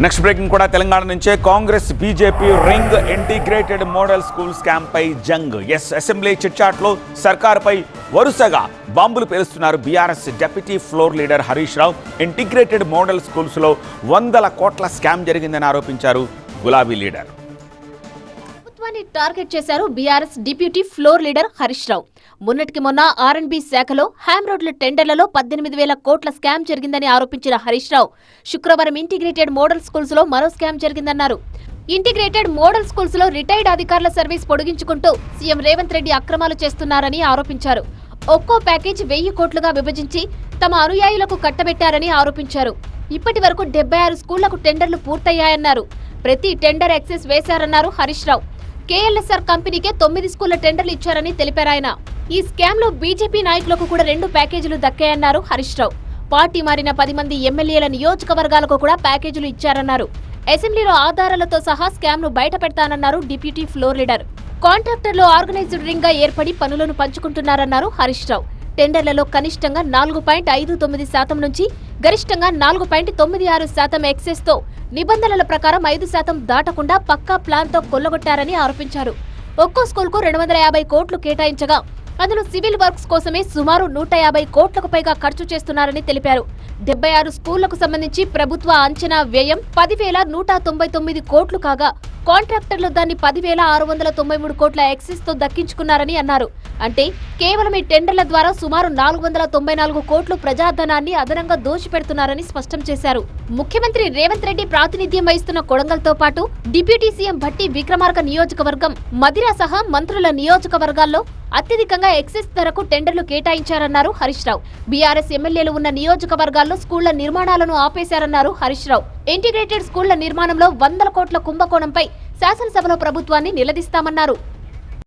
Next breaking కూడా తెలంగాణ నుంచే Congress BJP ring integrated model school scam పై జంగ్. అసెంబ్లీ చిట్చాట్లో సర్కార్పై వరుసగా బాంబులు పేలుస్తున్నారు BRS deputy floor leader Harish Rao. Integrated model స్కూల్స్లో 100 కోట్ల స్కామ్ జరిగిందని ఆరోపించారు గులాబీ లీడర్. టార్గెట్ చేశారు BRS deputy floor leader Harish Rao. మొన్నటికి మొన్న R&B శాఖలో హ్యామ్ రోడ్ల టెండర్లలో 18,000 కోట్ల స్కామ్ జరిగిందని ఆరోపించిన హరీష్ రావు శుక్రవారం ఇంటిగ్రేటెడ్ మోడల్ స్కూల్స్ లో మరో స్కామ్ జరిగిందన్నారు. ఇంటిగ్రేటెడ్ మోడల్ స్కూల్స్ లో రిటైర్డ్ అధికారుల సర్వీస్ పొడిగించుకుంటూ సీఎం రేవంత్ రెడ్డి అక్రమాలు చేస్తున్నారని ఆరోపించారు. ఒక్కో ప్యాకేజ్ 1000 కోట్లుగా విభజించి తమ అనుయాయులకు కట్టబెట్టారని ఆరోపించారు. ఇప్పటి వరకు 76 స్కూళ్లకు టెండర్లు పూర్తయ్యాయన్నారు. ప్రతి tender excess వేశారన్నారు Harish Rao. KLSR కంపెనీకే 9 స్కూళ్ల టెండర్లు ఇచ్చారని తెలిపారాయన. ఈ స్కామ్ లో బీజేపీ నాయకులకు కూడా 2 ప్యాకేజీలు దక్కాయన్నారు హరీష్ రావు. పార్టీ మారిన 10 మంది ఎమ్మెల్యేల నియోజకవర్గాలకు కూడా ప్యాకేజీలు ఇచ్చారన్నారు. అసెంబ్లీలో ఆధారాలతో సహా స్కామ్ ను బయట పెడతానన్నారు డిప్యూటీ ఫ్లోర్ లీడర్. కాంట్రాక్టర్లు ఆర్గనైజ్డ్ రింగ్ గా ఏర్పడి పనులను పంచుకుంటున్నారన్నారు హరీష్ రావు. టెండర్లలో కనిష్టంగా 4.59% నుంచి గరిష్టంగా 4.96% ఎక్సెస్ తో నిబంధనల ప్రకారం 5% దాటకుండా పక్కా ప్లాన్ తో కొల్లగొట్టారని ఆరోపించారు. ఒక్కో స్కూల్ కు 250 కోట్లు కేటాయించగా అందులో సివిల్ వర్క్స్ కోసమే సుమారు 150 కోట్లకు పైగా ఖర్చు చేస్తున్నారని తెలిపారు. 76 స్కూళ్లకు సంబంధించి ప్రభుత్వ అంచనా వ్యయం 10,199 కోట్లు కాగా కాంట్రాక్టర్లు దాన్ని 10,693 కోట్ల ఎక్సెస్ తో దక్కించుకున్నారని అన్నారు. అంటే కేవలం ఈ టెండర్ల ద్వారా సుమారు 494 కోట్లు ప్రజాధనాన్ని అదనంగా దోచిపెడుతున్నారని స్పష్టం చేశారు. ముఖ్యమంత్రి రేవంత్ రెడ్డి ప్రాతినిధ్యం వహిస్తున్న కొడంగల్తో పాటు డిప్యూటీ సీఎం భట్టి విక్రమార్క నియోజకవర్గం, మదిరా సహా మంత్రుల నియోజకవర్గాల్లో అత్యధికంగా ఎక్సెస్ ధరకు టెండర్లు కేటాయించారన్నారు హరీష్ రావు. బీఆర్ఎస్ ఎమ్మెల్యేలు ఉన్న నియోజకవర్గాల్లో స్కూళ్ల నిర్మాణాలను ఆపేశారన్నారు హరీష్ రావు. ఇంటిగ్రేటెడ్ స్కూళ్ల నిర్మాణంలో 100 కోట్ల కుంభకోణంపై శాసనసభలో ప్రభుత్వాన్ని నిలదీస్తామన్నారు.